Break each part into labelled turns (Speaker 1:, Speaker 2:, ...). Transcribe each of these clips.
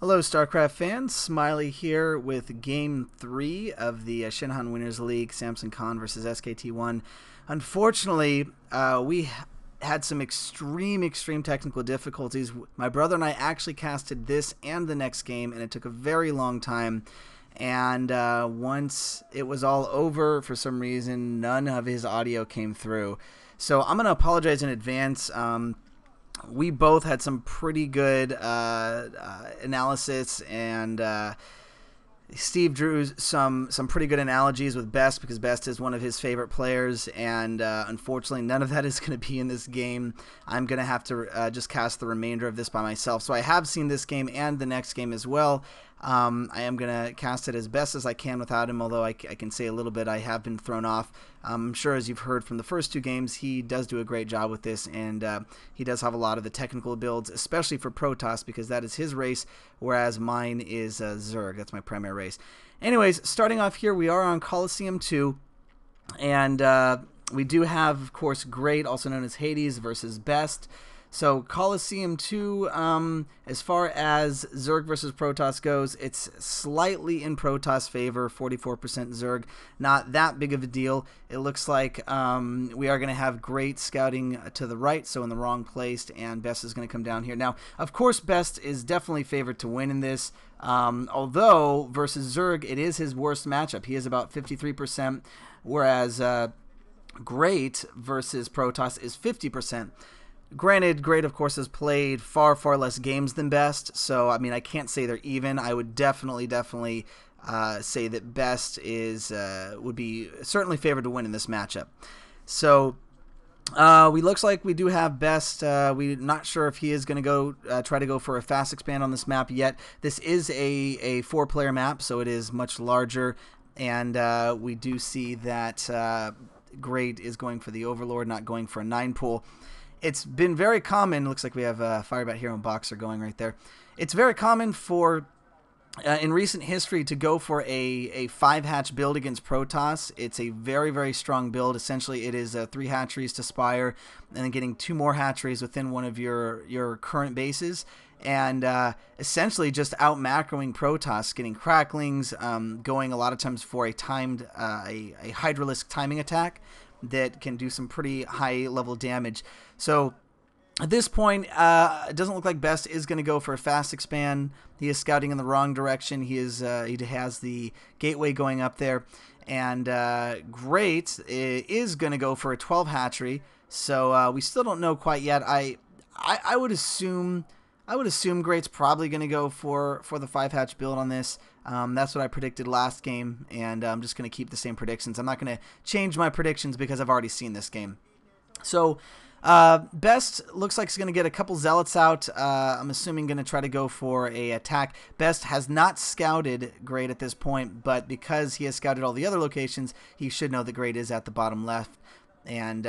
Speaker 1: Hello, StarCraft fans. Smiley here with Game 3 of the Shinhan Winners League, Samson Khan versus SKT1. Unfortunately, we had some extreme technical difficulties. My brother and I actually casted this and the next game, and it took a very long time. And once it was all over, for some reason, none of his audio came through. So I'm going to apologize in advance. We both had some pretty good analysis, and Steve drew some pretty good analogies with Best because Best is one of his favorite players, and unfortunately none of that is going to be in this game. I'm going to have to just cast the remainder of this by myself. So I have seen this game and the next game as well. I am going to cast it as best as I can without him, although I can say a little bit I have been thrown off. I'm sure as you've heard from the first two games, he does do a great job with this, and he does have a lot of the technical builds, especially for Protoss, because that is his race, whereas mine is Zerg. That's my primary race. Anyways, starting off here, we are on Colosseum II, and we do have, of course, Great, also known as Hades, versus Best. So Colosseum 2, as far as Zerg versus Protoss goes, it's slightly in Protoss favor, 44% Zerg. Not that big of a deal. It looks like we are going to have Great scouting to the right, so in the wrong place, and Best is going to come down here. Now, of course, Best is definitely favored to win in this, although versus Zerg, it is his worst matchup. He is about 53%, whereas Great versus Protoss is 50%. Granted, Great, of course, has played far less games than Best, so, I mean, I can't say they're even. I would definitely say that Best would be certainly favored to win in this matchup. So, looks like we do have Best. We're not sure if he is going to try to go for a fast expand on this map yet. This is a 4-player map, so it is much larger, and we do see that Great is going for the Overlord, not going for a 9-pool. It's been very common, looks like we have Firebat Hero and Boxer going right there. It's very common for, in recent history, to go for a 5-hatch build against Protoss. It's a very strong build. Essentially, it is 3 hatcheries to Spire, and then getting 2 more hatcheries within one of your current bases. And essentially just out-macroing Protoss, getting cracklings, going a lot of times for a timed, a Hydralisk timing attack that can do some pretty high-level damage. So at this point, it doesn't look like Best is going to go for a fast expand. He is scouting in the wrong direction. He has the gateway going up there, and Great is going to go for a 12 hatchery. So we still don't know quite yet. I would assume Great's probably going to go for the 5-hatch build on this. That's what I predicted last game, and I'm just going to keep the same predictions. I'm not going to change my predictions because I've already seen this game. So Best looks like he's going to get a couple Zealots out. I'm assuming going to try to go for a attack. Best has not scouted Great at this point, but because he has scouted all the other locations, he should know that Great is at the bottom left, and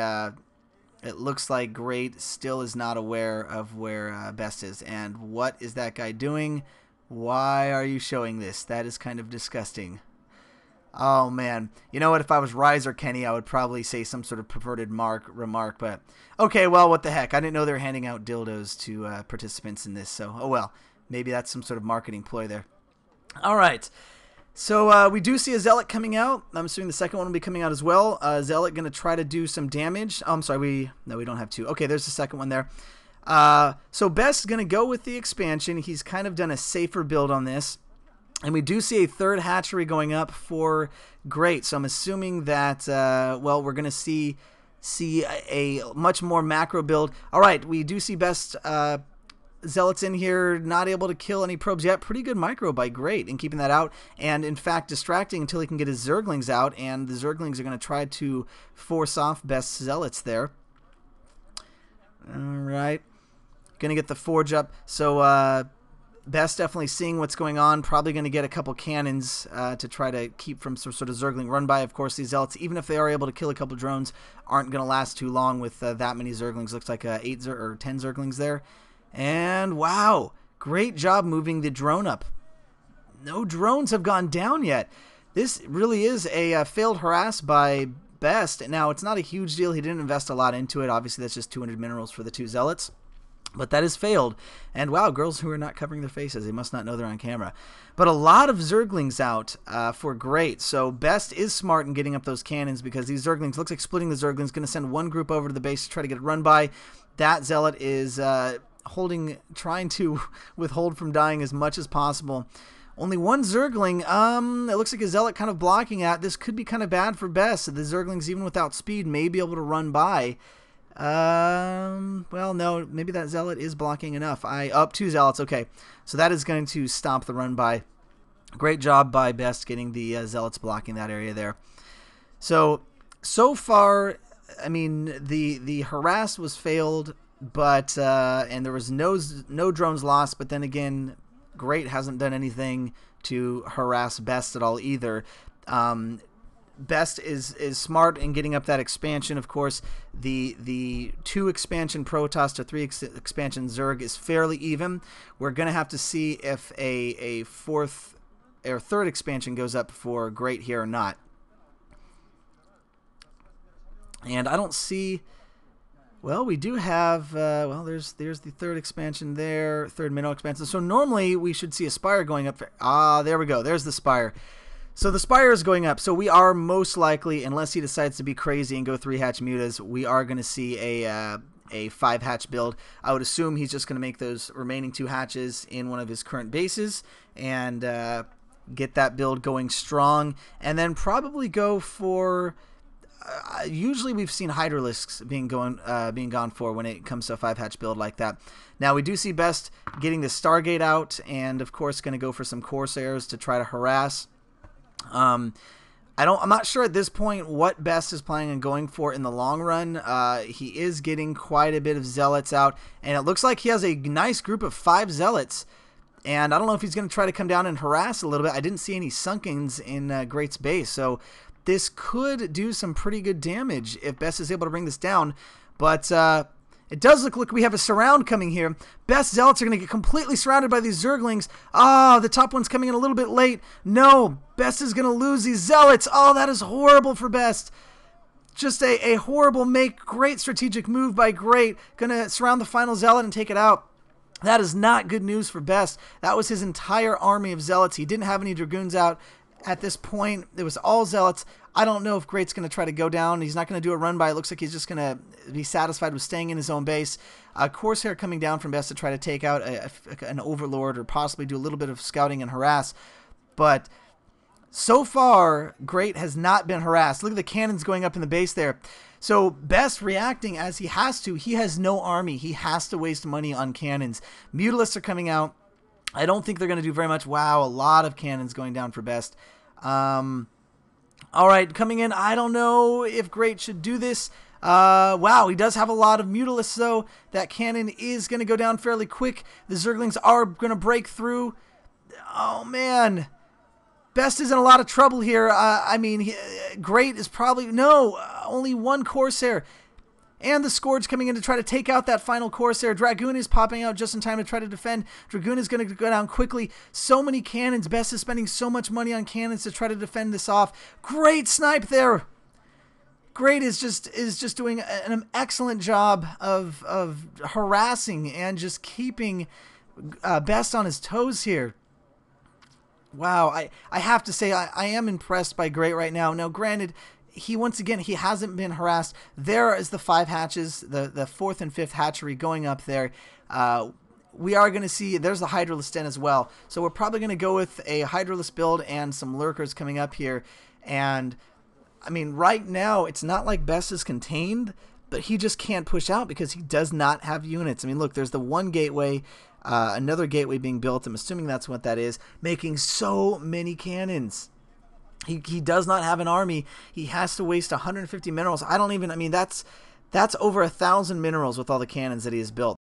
Speaker 1: it looks like Great still is not aware of where Best is. And what is that guy doing? Why are you showing this? That is kind of disgusting. Oh, man. You know what? If I was Rise or Kenny, I would probably say some sort of perverted remark. But, okay, well, what the heck? I didn't know they were handing out dildos to participants in this. So, oh, well. Maybe that's some sort of marketing ploy there. All right. So we do see a Zealot coming out. I'm assuming the second one will be coming out as well. Zealot going to try to do some damage. Oh, I'm sorry, we don't have 2. Okay, there's the second one there. So Best is going to go with the expansion. He's kind of done a safer build on this. And we do see a 3rd hatchery going up for Great. So I'm assuming that, well, we're going to see a much more macro build. All right, we do see Best Zealots in here, not able to kill any probes yet. Pretty good micro by Great in keeping that out, and in fact distracting until he can get his Zerglings out, and the Zerglings are going to try to force off Best Zealots there. Alright, going to get the Forge up, so Best definitely seeing what's going on, probably going to get a couple cannons to try to keep from some sort of Zergling run by. Of course, these Zealots, even if they are able to kill a couple drones, aren't going to last too long with that many Zerglings. Looks like 8 or 10 Zerglings there. And wow, great job moving the drone up. No drones have gone down yet. This really is a failed harass by Best. Now, it's not a huge deal. He didn't invest a lot into it. Obviously, that's just 200 minerals for the 2 Zealots. But that has failed. And wow, girls who are not covering their faces, they must not know they're on camera. But a lot of Zerglings out for Great. So Best is smart in getting up those cannons because these Zerglings, looks like splitting the Zerglings, going to send one group over to the base to try to get it run by. That Zealot is trying to withhold from dying as much as possible. Only one Zergling. It looks like a Zealot kind of blocking at. This could be kind of bad for Best. The Zerglings, even without speed, may be able to run by. Well, no, maybe that Zealot is blocking enough. Up 2 Zealots, okay. So that is going to stop the run by. Great job by Best getting the Zealots blocking that area there. So far, I mean, the harass was failed, but, and there was no drones lost, but then again, Great hasn't done anything to harass Best at all either. Best is smart in getting up that expansion. Of course, the 2 expansion Protoss to 3 expansion Zerg is fairly even. We're going to have to see if a 4th or 3rd expansion goes up for Great here or not. And I don't see... Well, we do have... well, there's the 3rd expansion there, 3rd minnow expansion. So normally we should see a Spire going up. There we go. There's the Spire. So the Spire is going up. So we are most likely, unless he decides to be crazy and go 3-hatch mutas, we are going to see a 5-hatch build. I would assume he's just going to make those remaining 2 hatches in one of his current bases and get that build going strong. And then probably go for... usually we've seen Hydralisks being gone for when it comes to a 5-hatch build like that. Now we do see Best getting the Stargate out and of course going to go for some Corsairs to try to harass. I'm not sure at this point what Best is planning on going for in the long run. He is getting quite a bit of Zealots out, and it looks like he has a nice group of 5 Zealots. And I don't know if he's going to try to come down and harass a little bit. I didn't see any Sunkens in Great's base, so this could do some pretty good damage if Best is able to bring this down. But it does look like we have a surround coming here. Best Zealots are going to get completely surrounded by these Zerglings. The top one's coming in a little bit late. No, Best is going to lose these Zealots. That is horrible for Best. Just a horrible great strategic move by Great. Going to surround the final Zealot and take it out. That is not good news for Best. That was his entire army of Zealots. He didn't have any Dragoons out. At this point, it was all Zealots. I don't know if Great's going to try to go down. He's not going to do a run by. It looks like he's just going to be satisfied with staying in his own base. Corsair coming down from Best to try to take out an Overlord or possibly do a little bit of scouting and harass. But so far, Great has not been harassed. Look at the cannons going up in the base there. So Best reacting as he has to. He has no army. He has to waste money on cannons. Mutalisks are coming out. I don't think they're going to do very much. Wow, a lot of cannons going down for Best. All right, coming in. I don't know if Great should do this. Wow, he does have a lot of Mutalisks, though. That cannon is going to go down fairly quick. The Zerglings are going to break through. Oh, man. Best is in a lot of trouble here. Great is probably... No, only one Corsair. And the Scourge coming in to try to take out that final Corsair. Dragoon is popping out just in time to try to defend. Dragoon is going to go down quickly. So many cannons. Best is spending so much money on cannons to try to defend this off. Great snipe there. Great is just doing an excellent job of harassing and just keeping Best on his toes here. Wow, I have to say I am impressed by Great right now. Now, granted, he hasn't been harassed. There is the 5 hatches, the 4th and 5th hatchery going up there. We are going to see, there's the Hydralisk den as well. So we're probably going to go with a Hydralisk build and some Lurkers coming up here. And, I mean, right now, it's not like Best is contained, but he just can't push out because he does not have units. I mean, look, there's the one gateway, another gateway being built. I'm assuming that's what that is, making so many cannons. He does not have an army. He has to waste 150 minerals. That's over 1,000 minerals with all the cannons that he has built.